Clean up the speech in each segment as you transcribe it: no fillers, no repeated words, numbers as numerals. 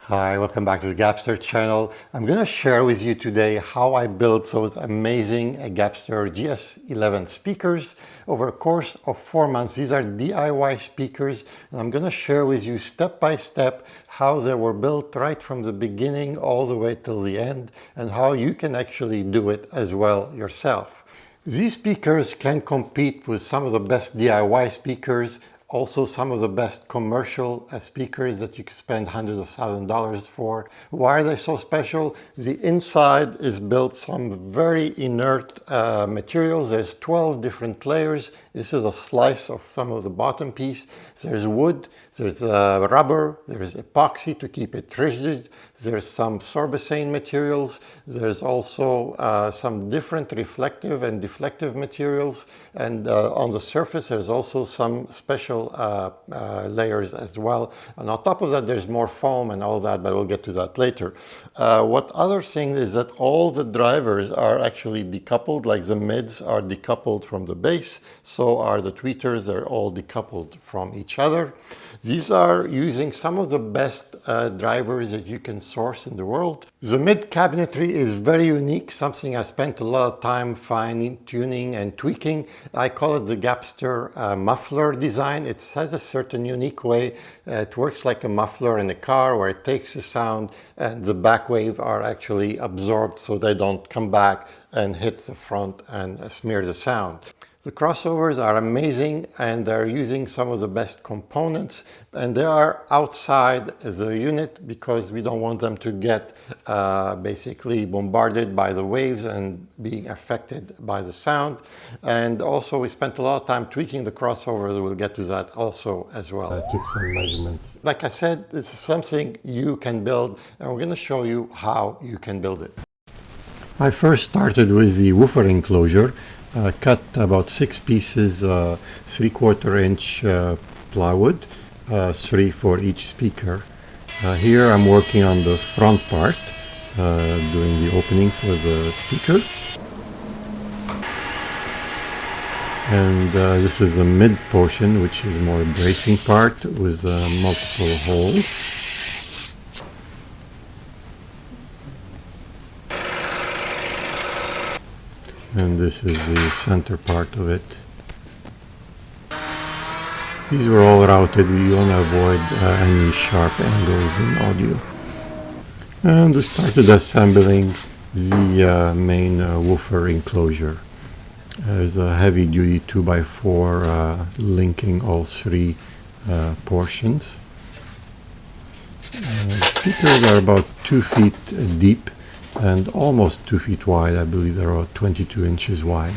Hi, welcome back to the Gabster channel. I'm going to share with you today how I built those amazing Gabster GS11 speakers over a course of 4 months. These are DIY speakers, and I'm going to share with you step by step how they were built right from the beginning all the way till the end, and how you can actually do it as well yourself. These speakers can compete with some of the best DIY speakers, also some of the best commercial speakers that you can spend hundreds of thousands of dollars for. Why are they so special? The inside is built some very inert materials. There's 12 different layers. This is a slice of some of the bottom piece. There's wood, there's rubber, there's epoxy to keep it rigid, there's some sorbicane materials, there's also some different reflective and deflective materials, and on the surface there's also some special layers as well. And on top of that there's more foam and all that, but we'll get to that later. What other thing is that all the drivers are actually decoupled, like the mids are decoupled from the bass, so are the tweeters. They're all decoupled from each other. These are using some of the best drivers that you can source in the world. The mid cabinetry is very unique, something I spent a lot of time fine tuning and tweaking. I call it the Gabster muffler design. It has a certain unique way. It works like a muffler in a car, where it takes the sound and the back wave are actually absorbed so they don't come back and hit the front and smear the sound. The crossovers are amazing, and they're using some of the best components, and they are outside the unit because we don't want them to get basically bombarded by the waves and being affected by the sound. And also we spent a lot of time tweaking the crossovers. We'll get to that also as well. I took some measurements. Like I said, this is something you can build, and we're going to show you how you can build it. I first started with the Woofer enclosure. Cut about 6 pieces, 3/4 inch plywood, 3 for each speaker. Here I'm working on the front part, doing the opening for the speaker. And this is the mid portion, which is more bracing part with multiple holes. And this is the center part of it. These were all routed. We want to avoid any sharp angles in audio. And we started assembling the main woofer enclosure. There's a heavy duty 2x4 linking all 3 portions. Speakers are about 2 feet deep and almost 2 feet wide. I believe they're about 22 inches wide.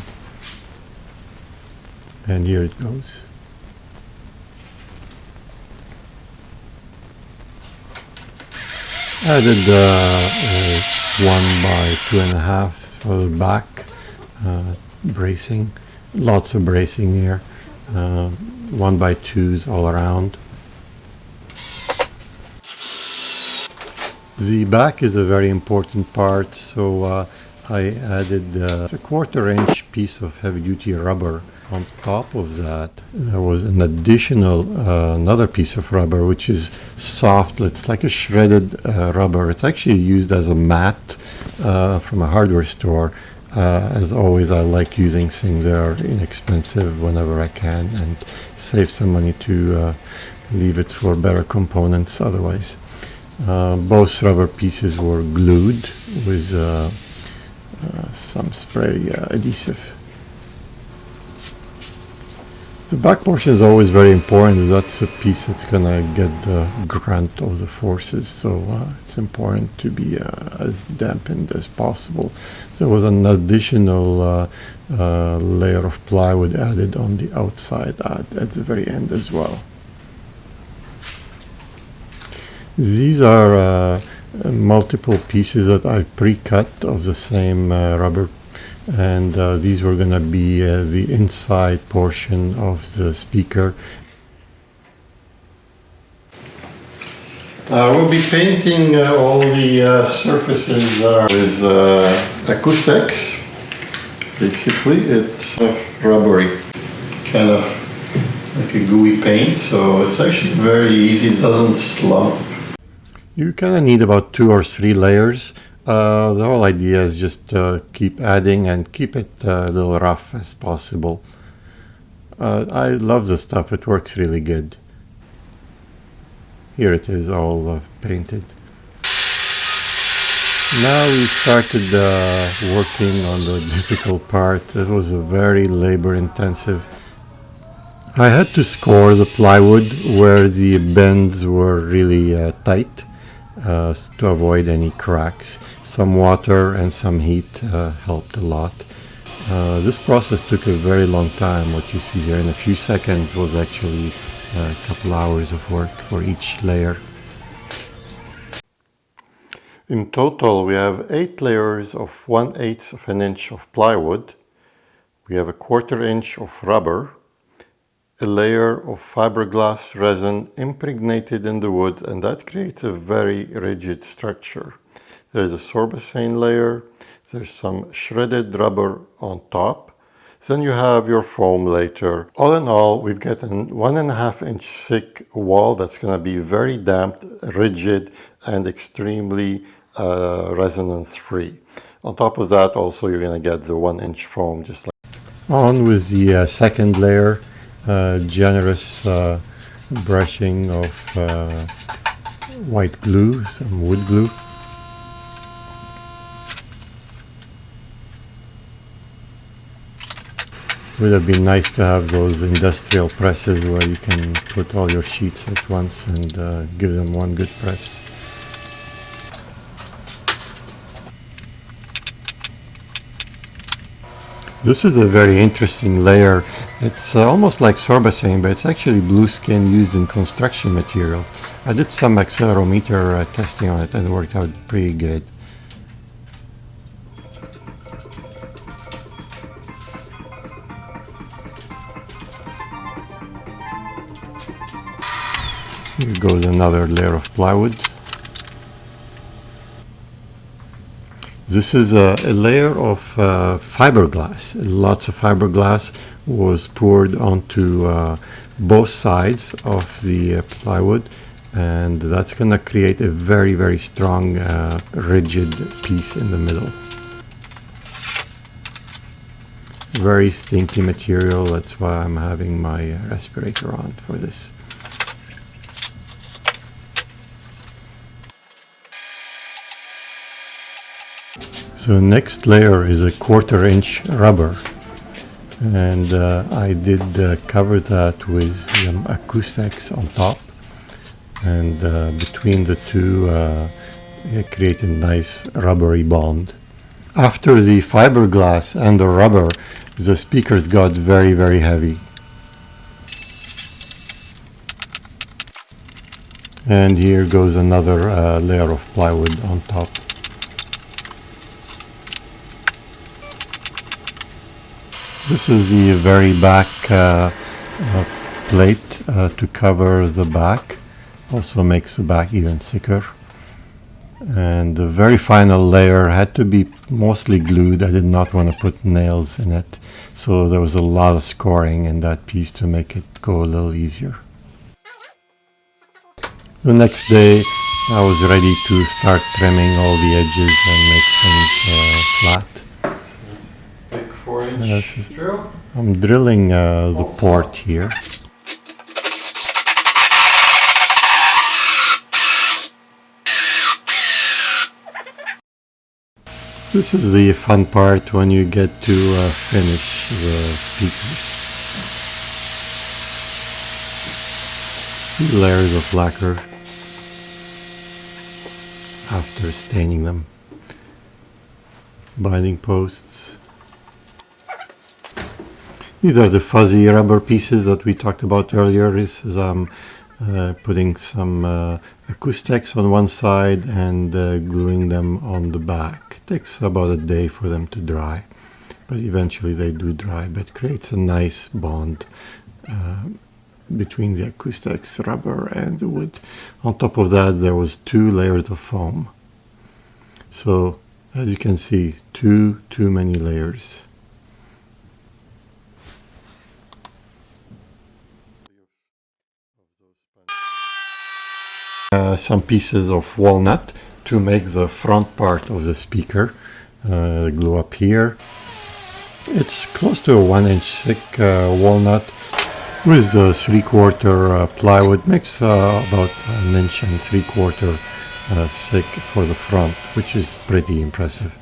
And here it goes. Added 1 by 2.5 for the back bracing. Lots of bracing here. 1 by 2s all around. The back is a very important part, so I added a 1/4 inch piece of heavy-duty rubber. On top of that, there was an additional another piece of rubber, which is soft. It's like a shredded rubber. It's actually used as a mat from a hardware store. As always, I like using things that are inexpensive whenever I can, and save some money to leave it for better components otherwise. Both rubber pieces were glued with some spray adhesive. The back portion is always very important. That's the piece that's going to get the grunt of the forces, so it's important to be as dampened as possible. There was an additional layer of plywood added on the outside at the very end as well. These are multiple pieces that I pre-cut of the same rubber, and these were going to be the inside portion of the speaker. We'll be painting all the surfaces with acoustics. Basically, it's rubbery, kind of like a gooey paint, so it's actually very easy. It doesn't slump. You kind of need about 2 or 3 layers. The whole idea is just keep adding and keep it a little rough as possible. I love this stuff, it works really good. Here it is all painted. Now we started working on the difficult part. It was a very labor intensive. I had to score the plywood where the bends were really tight to avoid any cracks. Some water and some heat helped a lot. This process took a very long time. What you see here in a few seconds was actually a couple hours of work for each layer. In total, we have 8 layers of 1/8 of an inch of plywood. We have a 1/4 inch of rubber, a layer of fiberglass resin impregnated in the wood, and that creates a very rigid structure. There's a sorbicane layer, there's some shredded rubber on top, then you have your foam later. All in all, we've got a 1.5 inch thick wall that's going to be very damped, rigid, and extremely resonance free. On top of that, also you're going to get the 1 inch foam, just like on with the second layer. Generous brushing of white glue, some wood glue. Would have been nice to have those industrial presses where you can put all your sheets at once and give them one good press. This is a very interesting layer. It's almost like sorbicane, but it's actually blue skin used in construction material. I did some accelerometer testing on it and it worked out pretty good. Here goes another layer of plywood. This is a layer of fiberglass. Lots of fiberglass was poured onto both sides of the plywood, and that's going to create a very, very strong, rigid piece in the middle. Very stinky material, that's why I'm having my respirator on for this. So next layer is a 1/4 inch rubber, and I did cover that with acoustics on top, and between the two it created a nice rubbery bond. After the fiberglass and the rubber, the speakers got very, very heavy. And here goes another layer of plywood on top. This is the very back plate to cover the back. Also makes the back even thicker. And the very final layer had to be mostly glued. I did not want to put nails in it. So there was a lot of scoring in that piece to make it go a little easier. The next day I was ready to start trimming all the edges and make things flat. Big 4-inch drill. I'm drilling the port here. This is the fun part when you get to finish the speakers. 2 layers of lacquer after staining them. Binding posts. These are the fuzzy rubber pieces that we talked about earlier. This is putting some acoustics on one side and gluing them on the back. It takes about a day for them to dry, but eventually they do dry, but it creates a nice bond between the acoustics, rubber and the wood. On top of that there was 2 layers of foam. So as you can see, too many layers. some pieces of walnut to make the front part of the speaker. Glue up here. It's close to a 1-inch thick walnut with the 3/4 plywood. Makes about 1 inch and 3/4 thick for the front, which is pretty impressive.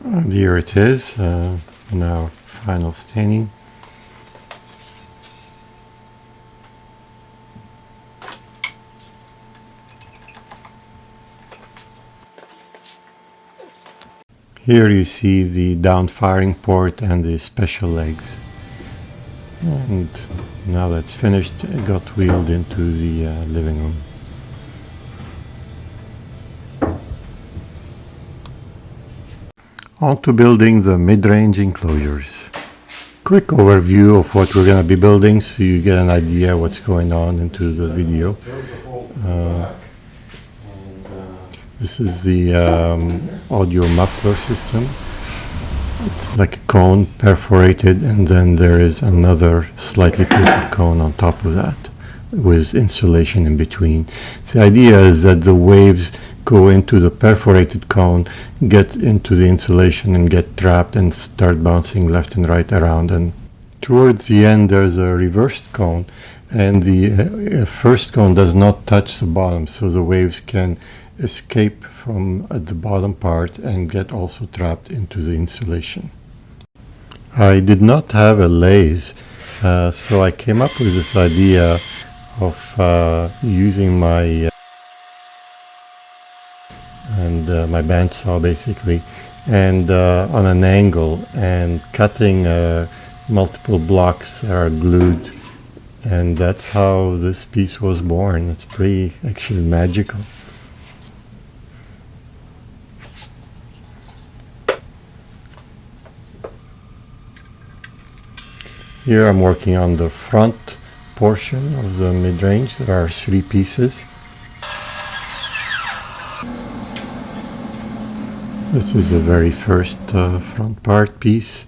And here it is, now final staining. Here you see the down firing port and the special legs. And now that's finished, it got wheeled into the living room. On to building the mid-range enclosures. Quick overview of what we're going to be building so you get an idea what's going on into the video. This is the audio muffler system. It's like a cone perforated, and then there is another slightly tilted cone on top of that with insulation in between. The idea is that the waves go into the perforated cone, get into the insulation and get trapped and start bouncing left and right around. And towards the end there's a reversed cone, and the first cone does not touch the bottom, so the waves can escape from the bottom part and get also trapped into the insulation. I did not have a lathe, so I came up with this idea of using my my bandsaw basically, and on an angle, and cutting multiple blocks that are glued, and that's how this piece was born. It's pretty actually magical. Here I'm working on the front portion of the mid-range. There are 3 pieces. This is the very first front part piece,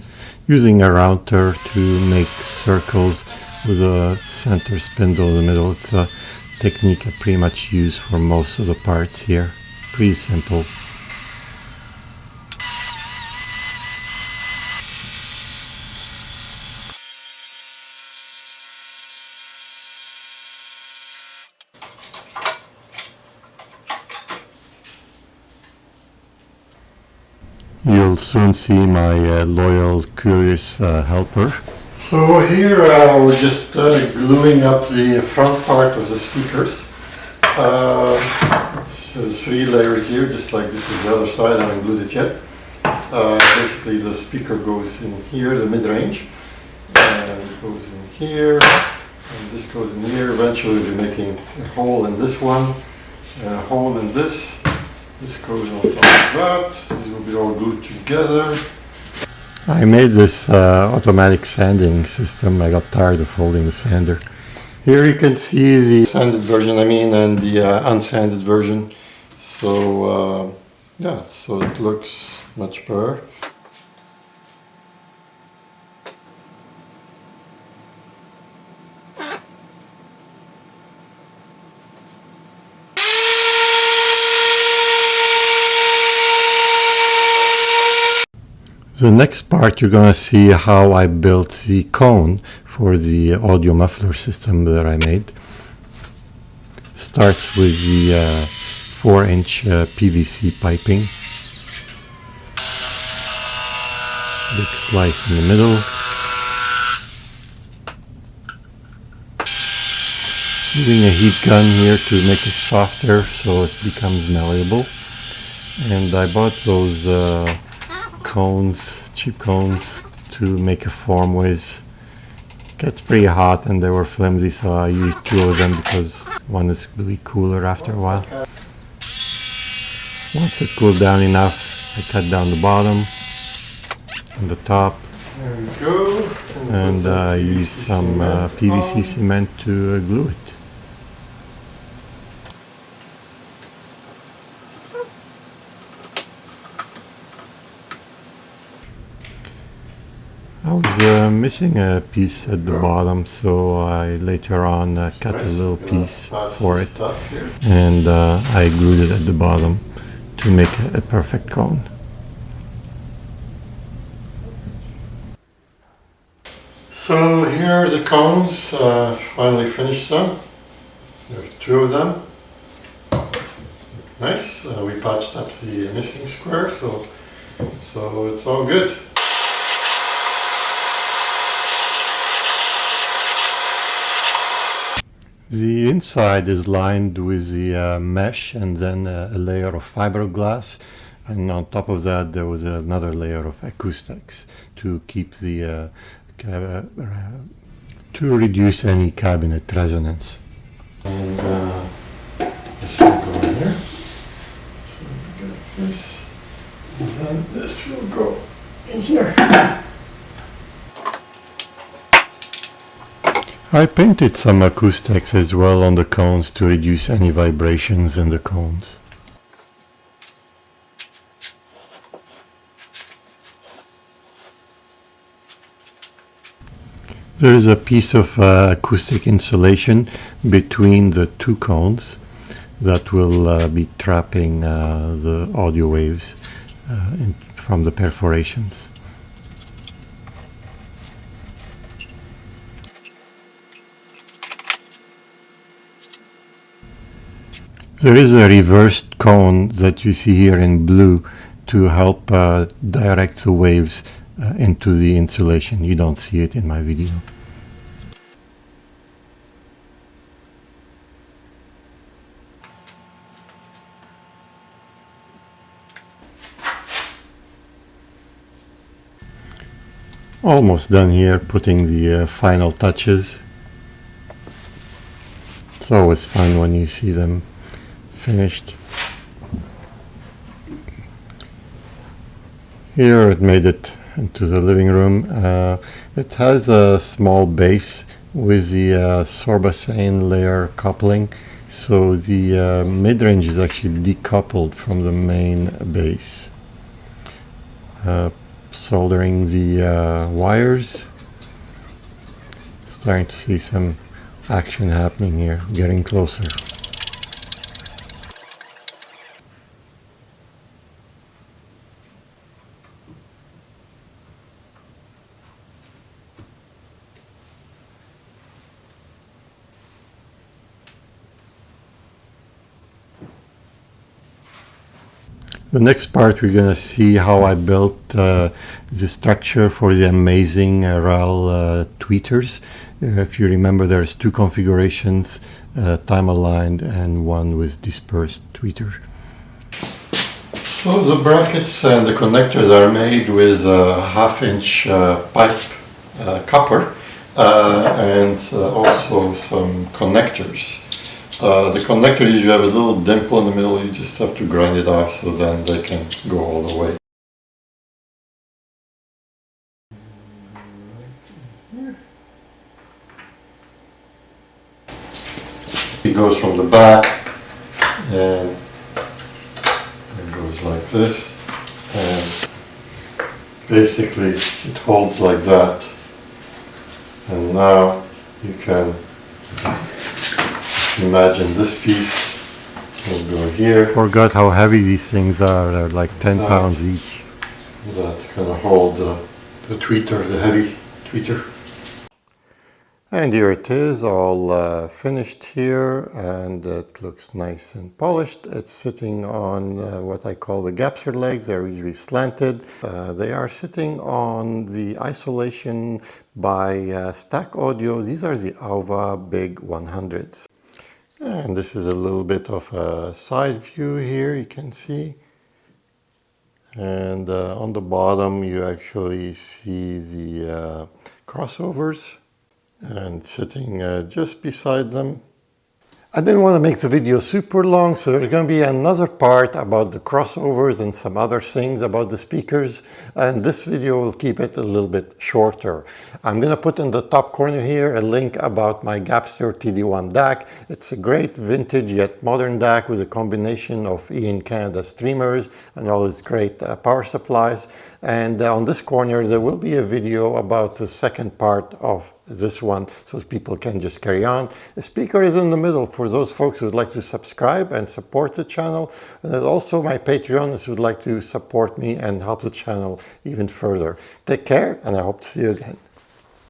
using a router to make circles with a center spindle in the middle. It's a technique I pretty much use for most of the parts here. Pretty simple. You'll soon see my loyal, curious helper. So here we're just gluing up the front part of the speakers. It's 3 layers here, just like this is the other side. I haven't glued it yet. Basically the speaker goes in here, the mid-range, and it goes in here, and this goes in here. Eventually we'll be making a hole in this one, and a hole in this. This goes on top of that. These will be all glued together. I made this automatic sanding system. I got tired of holding the sander. Here you can see the sanded version, and the unsanded version. So yeah, so it looks much better. The next part you're going to see how I built the cone for the audio muffler system that I made. Starts with the 4-inch PVC piping. Big slice in the middle. Using a heat gun here to make it softer so it becomes malleable. And I bought those cones, cheap cones, to make a form with. Gets pretty hot and they were flimsy, so I used 2 of them because one is really cooler after a while. Once it cooled down enough, I cut down the bottom and the top. There we go. And I used some PVC cement to glue it. I was missing a piece at the bottom, so I later on cut a little piece for it, and I glued it at the bottom to make a perfect cone. So here are the cones, finally finished them. There's two of them. Nice, we patched up the missing square, so it's all good. The inside is lined with the mesh and then a layer of fiberglass, and on top of that there was another layer of acoustics to keep the to reduce any cabinet resonance. And this will go in here. So we get this, and then this will go in here. I painted some acoustics as well on the cones to reduce any vibrations in the cones. There is a piece of acoustic insulation between the two cones that will be trapping the audio waves from the perforations. There is a reversed cone that you see here in blue to help direct the waves into the insulation. You don't see it in my video. Almost done here, putting the final touches. It's always fun when you see them finished. Here it made it into the living room. It has a small base with the sorbacane layer coupling, so the mid-range is actually decoupled from the main base. Soldering the wires. Starting to see some action happening here, getting closer. The next part we're going to see how I built the structure for the amazing RAL tweeters. If you remember, there's two configurations, time aligned and one with dispersed tweeter. So the brackets and the connectors are made with a 1/2-inch pipe copper and also some connectors. The connector usually have a little dimple in the middle. You just have to grind it off so then they can go all the way. It goes from the back and it goes like this, and basically it holds like that, and now you can imagine this piece will go here. Forgot how heavy these things are. They're like 10 pounds each. That's gonna hold the tweeter, the heavy tweeter. And here it is, all finished here, and it looks nice and polished. It's sitting on what I call the Gabster legs. They're usually slanted. They are sitting on the isolation by Stack Audio. These are the Auva Big 100s. And this is a little bit of a side view here, you can see. And on the bottom you actually see the crossovers, and sitting just beside them I didn't want to make the video super long, so there's going to be another part about the crossovers and some other things about the speakers, and this video will keep it a little bit shorter. I'm going to put in the top corner here a link about my Gabster TD1 DAC. It's a great vintage yet modern DAC with a combination of in Canada streamers and all its great power supplies. And on this corner there will be a video about the second part of this one, so people can just carry on. The speaker is in the middle for those folks who would like to subscribe and support the channel, and there's also my Patreon if you would like to support me and help the channel even further. Take care, and I hope to see you again.